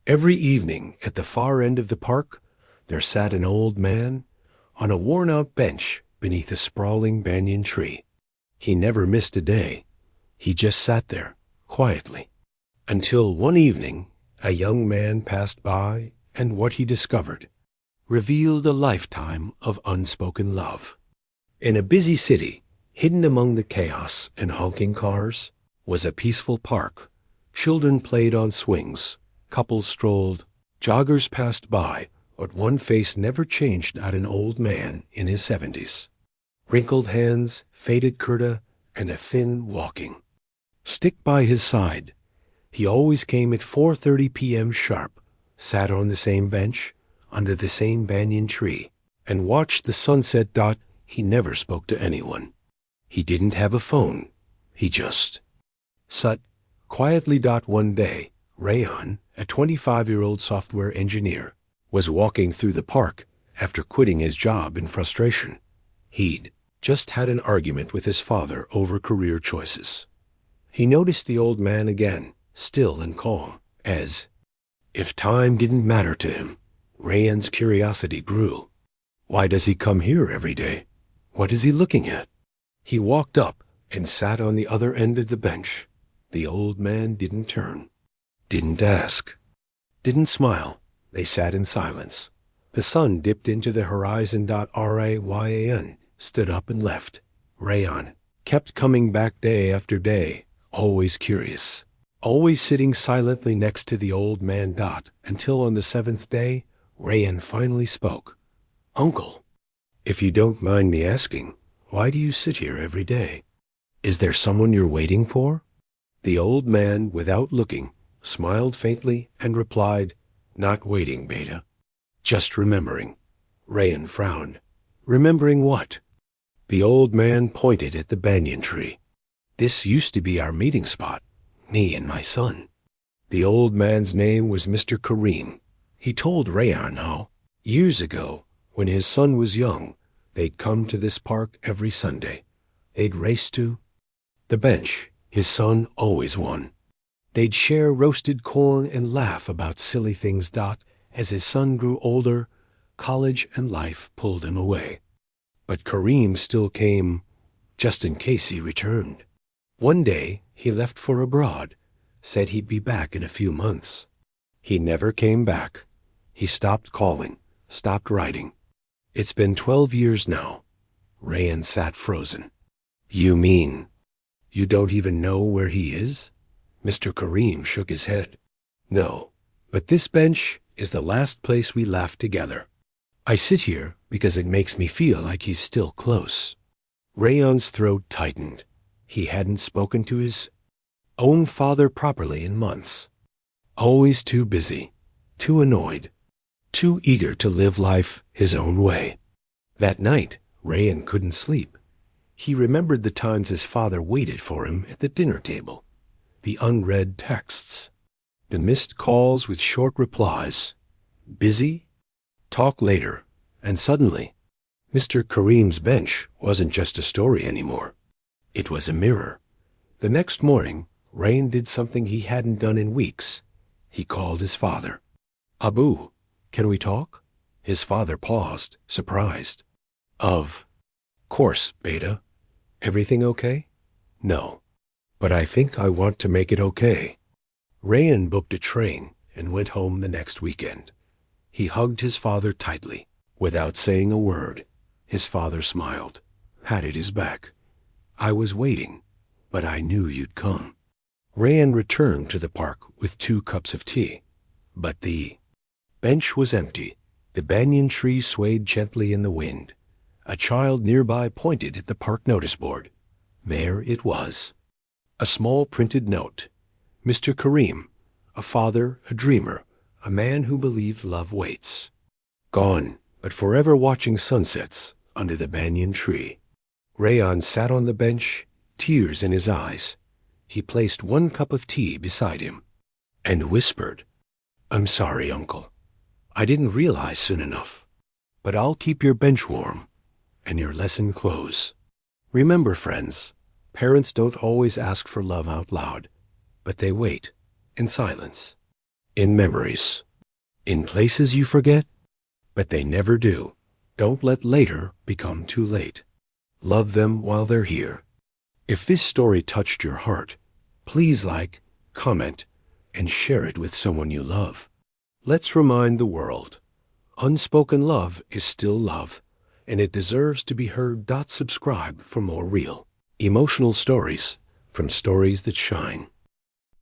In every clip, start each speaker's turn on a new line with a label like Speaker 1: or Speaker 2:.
Speaker 1: Every evening at the far end of the park, there sat an old man on a worn-out bench beneath a sprawling banyan tree. He never missed a day. He just sat there, quietly, until one evening a young man passed by, and what he discovered revealed a lifetime of unspoken love. In a busy city, hidden among the chaos and honking cars, was a peaceful park. Children played on swings, couples strolled, joggers passed by, but one face never changed at an old man in his 70s. Wrinkled hands, faded kurta, and a thin walking stick by his side. He always came at 4:30 p.m. sharp, sat on the same bench, under the same banyan tree, and watched the sunset. He never spoke to anyone. He didn't have a phone. He just sat quietly. One day, Rayan, a 25-year-old software engineer, was walking through the park after quitting his job in frustration. He'd just had an argument with his father over career choices. He noticed the old man again, still and calm, as if time didn't matter to him. Rayan's curiosity grew. Why does he come here every day? What is he looking at? He walked up and sat on the other end of the bench. The old man didn't turn, didn't ask, didn't smile. They sat in silence. The sun dipped into the horizon. Rayan stood up and left. Rayan kept coming back day after day, always curious, always sitting silently next to the old man. Until on the 7th day, Rayan finally spoke. "Uncle, if you don't mind me asking, why do you sit here every day? Is there someone you're waiting for?" The old man, without looking, smiled faintly and replied, "Not waiting, Beta. Just remembering." Rayan frowned. "Remembering what?" The old man pointed at the banyan tree. "This used to be our meeting spot, me and my son." The old man's name was Mr. Kareem. He told Rayan how, years ago, when his son was young, they'd come to this park every Sunday. They'd race to the bench. His son always won. They'd share roasted corn and laugh about silly things. As his son grew older, college and life pulled him away. But Kareem still came, just in case he returned. One day, he left for abroad, said he'd be back in a few months. He never came back. He stopped calling, stopped writing. It's been 12 years now. Rayan sat frozen. "You mean you don't even know where he is?" Mr. Kareem shook his head. "No, but this bench is the last place we laughed together. I sit here because it makes me feel like he's still close." Rayan's throat tightened. He hadn't spoken to his own father properly in months. Always too busy, too annoyed, too eager to live life his own way. That night, Rayan couldn't sleep. He remembered the times his father waited for him at the dinner table, the unread texts, the missed calls with short replies. Busy? Talk later. And suddenly, Mr. Kareem's bench wasn't just a story anymore. It was a mirror. The next morning, Rayan did something he hadn't done in weeks. He called his father. "Abu, can we talk?" His father paused, surprised. Of course, Beta. Everything okay?" "No, but I think I want to make it okay." Rayan booked a train and went home the next weekend. He hugged his father tightly. Without saying a word, his father smiled, patted his back. "I was waiting, but I knew you'd come." Rayan returned to the park with 2 cups of tea, but the bench was empty. The banyan tree swayed gently in the wind. A child nearby pointed at the park notice board. There it was. A small printed note. "Mr. Kareem, a father, a dreamer, a man who believed love waits. Gone, but forever watching sunsets under the banyan tree." Rayan sat on the bench, tears in his eyes. He placed 1 cup of tea beside him and whispered, "I'm sorry, Uncle. I didn't realize soon enough. But I'll keep your bench warm and your lesson close. Remember, friends, parents don't always ask for love out loud, but they wait in silence. in memories, in places you forget, but they never do. Don't let later become too late. Love them while they're here. If this story touched your heart, please like, comment, and share it with someone you love. Let's remind the world, unspoken love is still love, and it deserves to be heard. Subscribe for more real, emotional stories from Stories That Shine.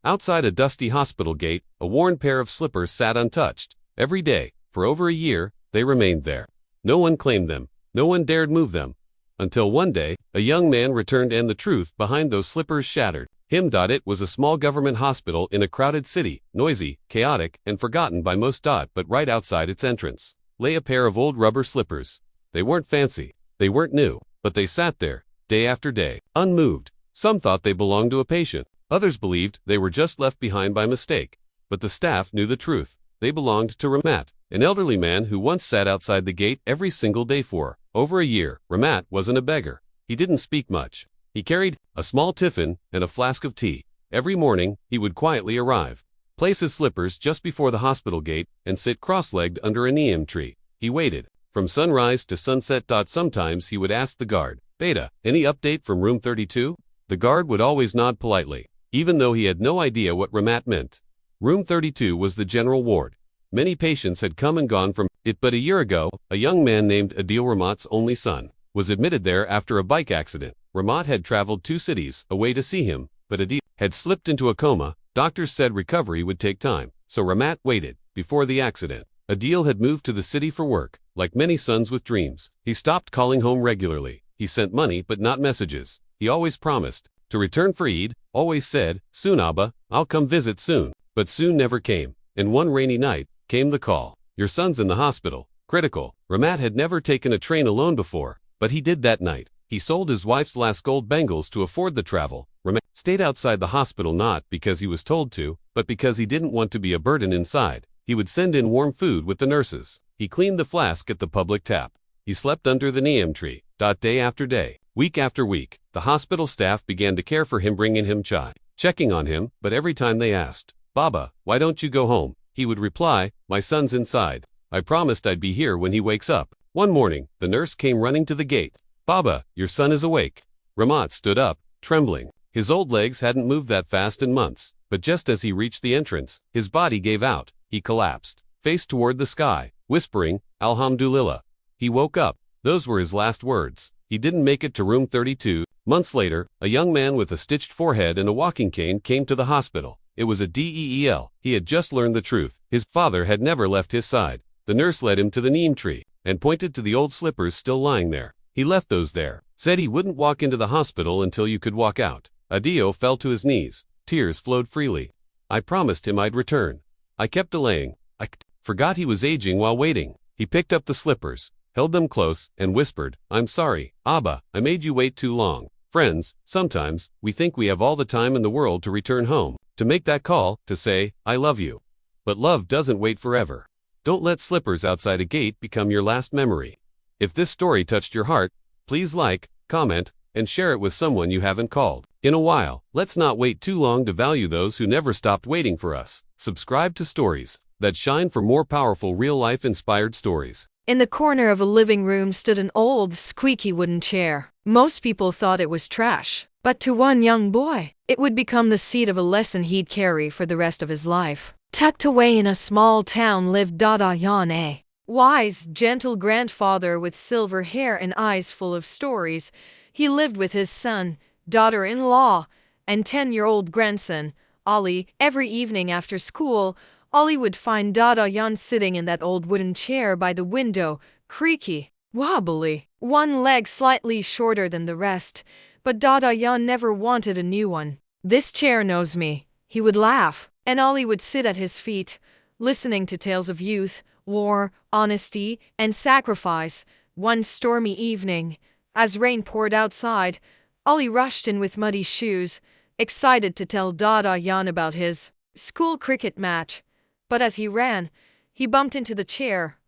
Speaker 2: Outside a dusty hospital gate, a worn pair of slippers sat untouched. Every day, for over a year, they remained there. No one claimed them. No one dared move them. Until one day, a young man returned and the truth behind those slippers shattered. It was a small government hospital in a crowded city, noisy, chaotic, and forgotten by most. But right outside its entrance lay a pair of old rubber slippers. They weren't fancy. They weren't new. But they sat there, day after day, unmoved. Some thought they belonged to a patient. Others believed they were just left behind by mistake. But the staff knew the truth. They belonged to Ramat, an elderly man who once sat outside the gate every single day for over a year. Ramat wasn't a beggar. He didn't speak much. He carried a small tiffin and a flask of tea. Every morning, he would quietly arrive, place his slippers just before the hospital gate, and sit cross-legged under a neem tree. He waited, from sunrise to sunset. Sometimes he would ask the guard, "Beta, any update from room 32? The guard would always nod politely, even though he had no idea what Ramat meant. Room 32 was the general ward. Many patients had come and gone from it, but a year ago, a young man named Adil, Ramat's only son, was admitted there after a bike accident. Ramat had traveled 2 cities away to see him, but Adil had slipped into a coma. Doctors said recovery would take time, so Ramat waited. Before the accident, Adil had moved to the city for work. Like many sons with dreams, he stopped calling home regularly. He sent money but not messages. He always promised to return for Eid, always said, "Soon Abba, I'll come visit soon." But soon never came, and one rainy night, came the call. "Your son's in the hospital. Critical." Ramat had never taken a train alone before, but he did that night. He sold his wife's last gold bangles to afford the travel. Ramat stayed outside the hospital not because he was told to, but because he didn't want to be a burden inside. He would send in warm food with the nurses. He cleaned the flask at the public tap. He slept under the neem tree. Day after day, week after week, the hospital staff began to care for him, bringing him chai, checking on him, but every time they asked, "Baba, why don't you go home?" he would reply, "My son's inside. I promised I'd be here when he wakes up." One morning, the nurse came running to the gate. "Baba, your son is awake." Ramat stood up, trembling. His old legs hadn't moved that fast in months, but just as he reached the entrance, his body gave out. He collapsed, face toward the sky, whispering, "Alhamdulillah." He woke up. Those were his last words. He didn't make it to room 32. Months later, a young man with a stitched forehead and a walking cane came to the hospital. It was a DEEL. He had just learned the truth. His father had never left his side. The nurse led him to the neem tree and pointed to the old slippers still lying there. He left those there. Said he wouldn't walk into the hospital until you could walk out. Adio fell to his knees. Tears flowed freely. "I promised him I'd return. I kept delaying. I forgot he was aging while waiting." He picked up the slippers, held them close, and whispered, "I'm sorry, Abba, I made you wait too long." Friends, sometimes, we think we have all the time in the world to return home, to make that call, to say, "I love you." But love doesn't wait forever. Don't let slippers outside a gate become your last memory. If this story touched your heart, please like, comment, and share it with someone you haven't called in a while. Let's not wait too long to value those who never stopped waiting for us. Subscribe to Stories That Shine for more powerful real-life inspired stories.
Speaker 3: In the corner of a living room stood an old, squeaky wooden chair. Most people thought it was trash, but to one young boy, it would become the seat of a lesson he'd carry for the rest of his life. Tucked away in a small town lived Dada Yan, a wise, gentle grandfather with silver hair and eyes full of stories. He lived with his son, daughter-in-law, and 10-year-old grandson, Ali. Every evening after school, Ali would find Dada Yan sitting in that old wooden chair by the window, creaky, wobbly, one leg slightly shorter than the rest, but Dada Yan never wanted a new one. "This chair knows me," he would laugh, and Ali would sit at his feet, listening to tales of youth, war, honesty, and sacrifice. One stormy evening, as rain poured outside, Ali rushed in with muddy shoes, excited to tell Dada Yan about his school cricket match. But as he ran, he bumped into the chair.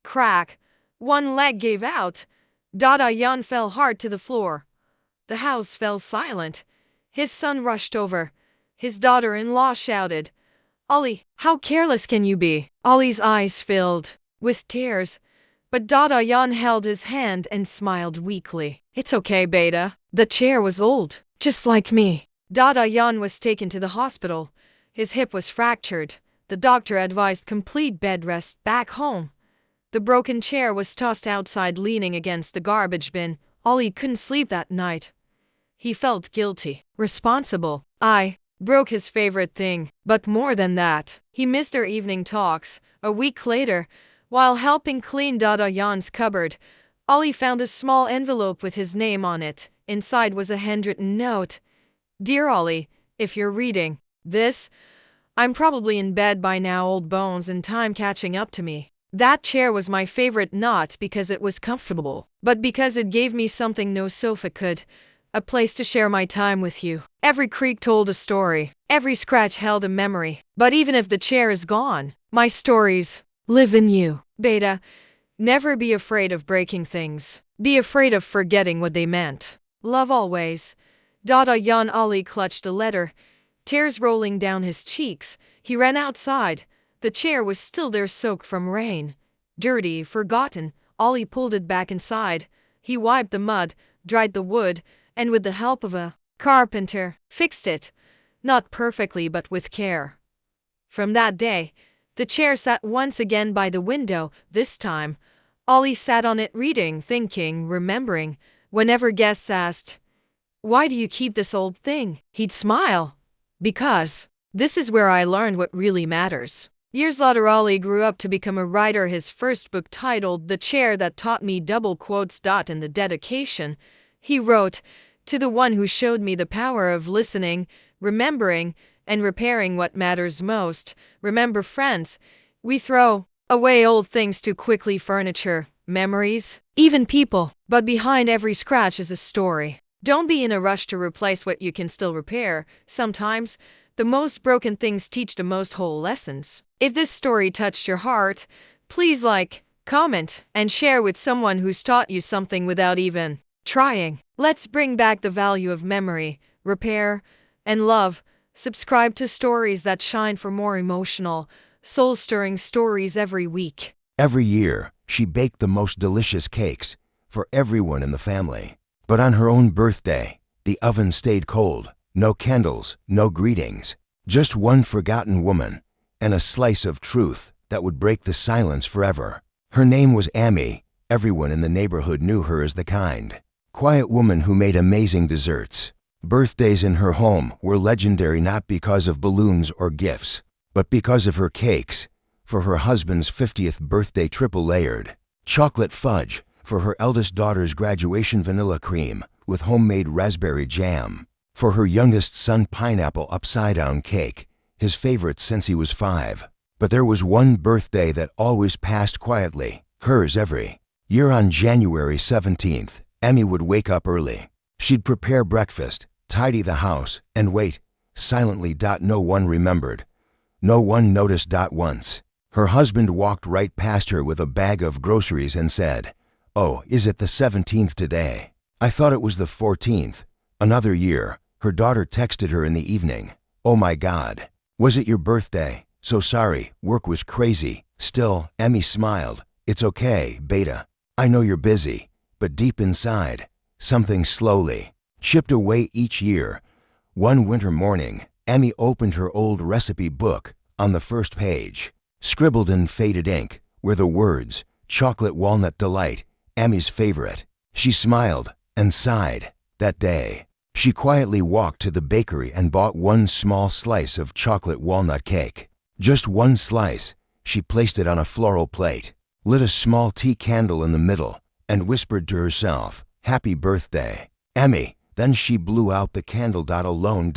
Speaker 3: Crack! One leg gave out. Dada Yan fell hard to the floor. The house fell silent. His son rushed over. His daughter-in-law shouted, Ollie, how careless can you be? Ollie's eyes filled with tears, but Dada Yan held his hand and smiled weakly. It's okay, Beta. The chair was old, just like me. Dada Yan was taken to the hospital. His hip was fractured. The doctor advised complete bed rest back home. The broken chair was tossed outside leaning against the garbage bin. Ollie couldn't sleep that night. He felt guilty, responsible. I broke his favorite thing. But more than that, he missed our evening talks. A week later, while helping clean Dada Yan's cupboard, Ollie found a small envelope with his name on it. Inside was a handwritten note. Dear Ollie, if you're reading this, I'm probably in bed by now, old bones, and time catching up to me. That chair was my favorite, not because it was comfortable, but because it gave me something no sofa could. A place to share my time with you. Every creak told a story. Every scratch held a memory. But even if the chair is gone, my stories live in you. Beta, never be afraid of breaking things. Be afraid of forgetting what they meant. Love always. Dada Yan. Ollie clutched a letter, tears rolling down his cheeks. He ran outside. The chair was still there, soaked from rain. Dirty, forgotten. Ollie pulled it back inside. He wiped the mud, dried the wood, and with the help of a carpenter, fixed it. Not perfectly, but with care. From that day, the chair sat once again by the window. This time, Ollie sat on it reading, thinking, remembering. Whenever guests asked, "Why do you keep this old thing?" he'd smile. Because this is where I learned what really matters. Years later, Ollie grew up to become a writer. His first book, titled The Chair That Taught Me, in the dedication, he wrote, "To the one who showed me the power of listening, remembering, and repairing what matters most." Remember, friends, we throw away old things too quickly: furniture, memories, even people. But behind every scratch is a story. Don't be in a rush to replace what you can still repair. Sometimes, the most broken things teach the most whole lessons. If this story touched your heart, please like, comment, and share with someone who's taught you something without even trying. Let's bring back the value of memory, repair, and love. Subscribe to Stories That Shine for more emotional, soul-stirring stories every week.
Speaker 4: Every year, she baked the most delicious cakes for everyone in the family. But on her own birthday, the oven stayed cold. No candles, no greetings. Just one forgotten woman and a slice of truth that would break the silence forever. Her name was Amy. Everyone in the neighborhood knew her as the kind, quiet woman who made amazing desserts. Birthdays in her home were legendary, not because of balloons or gifts, but because of her cakes. For her husband's 50th birthday, triple layered chocolate fudge. For her eldest daughter's graduation, vanilla cream with homemade raspberry jam. For her youngest son, pineapple upside-down cake, his favorite since he was 5. But there was one birthday that always passed quietly, hers every year. On January 17th, Emmy would wake up early. She'd prepare breakfast, tidy the house, and wait silently. No one remembered. No one noticed. Once, her husband walked right past her with a bag of groceries and said, "Oh, is it the 17th today? I thought it was the 14th. Another year. Her daughter texted her in the evening, "Oh my God, was it your birthday? So sorry, work was crazy." Still, Emmy smiled. "It's okay, Beta. I know you're busy." But deep inside, something slowly chipped away each year. One winter morning, Emmy opened her old recipe book. On the first page, scribbled in faded ink, were the words, "Chocolate Walnut Delight," Emmy's favorite. She smiled and sighed. That day, she quietly walked to the bakery and bought one small slice of chocolate walnut cake. Just one slice. She placed it on a floral plate, lit a small tea candle in the middle, and whispered to herself, "Happy birthday, Emmy." Then she blew out the candle. Alone.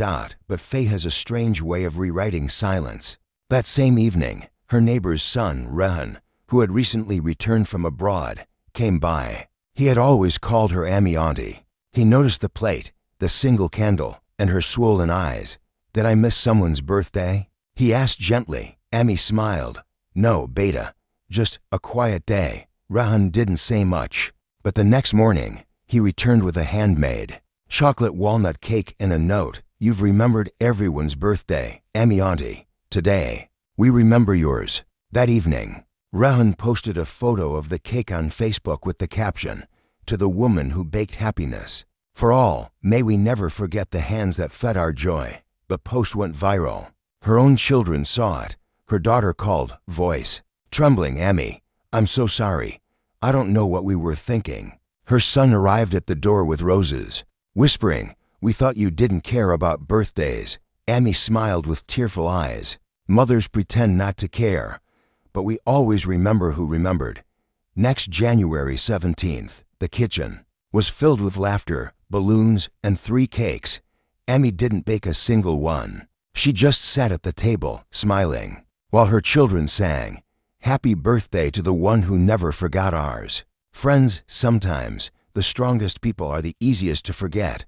Speaker 4: But fate has a strange way of rewriting silence. That same evening, her neighbor's son, Rehan, who had recently returned from abroad, came by. He had always called her Emmy Auntie. He noticed the plate, the single candle, and her swollen eyes. "Did I miss someone's birthday?" he asked gently. Emmy smiled. "No, Beta. Just a quiet day." Rehan didn't say much, but the next morning, he returned with a handmade chocolate walnut cake and a note. "You've remembered everyone's birthday, Emmy Auntie. today. We remember yours. That evening, Rehan posted a photo of the cake on Facebook with the caption, "To the woman who baked happiness. For all, may we never forget the hands that fed our joy." The post went viral. Her own children saw it. Her daughter called, voice trembling, "Amy, I'm so sorry. I don't know what we were thinking." Her son arrived at the door with roses, whispering, "We thought you didn't care about birthdays." Amy smiled with tearful eyes. Mothers pretend not to care, but we always remember who remembered. Next January 17th, the kitchen was filled with laughter, balloons, and 3 cakes. Amy didn't bake a single one. She just sat at the table, smiling, while her children sang, "Happy birthday to the one who never forgot ours." Friends, sometimes the strongest people are the easiest to forget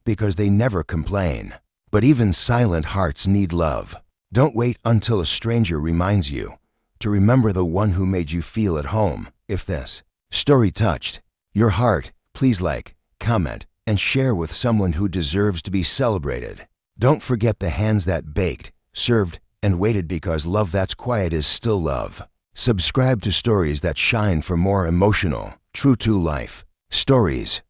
Speaker 4: because they never complain. But even silent hearts need love. Don't wait until a stranger reminds you to remember the one who made you feel at home. If this story touched your heart, please like, comment, and share with someone who deserves to be celebrated. Don't forget the hands that baked, served, and waited, because love that's quiet is still love. Subscribe to Stories That Shine for more emotional, true to life stories.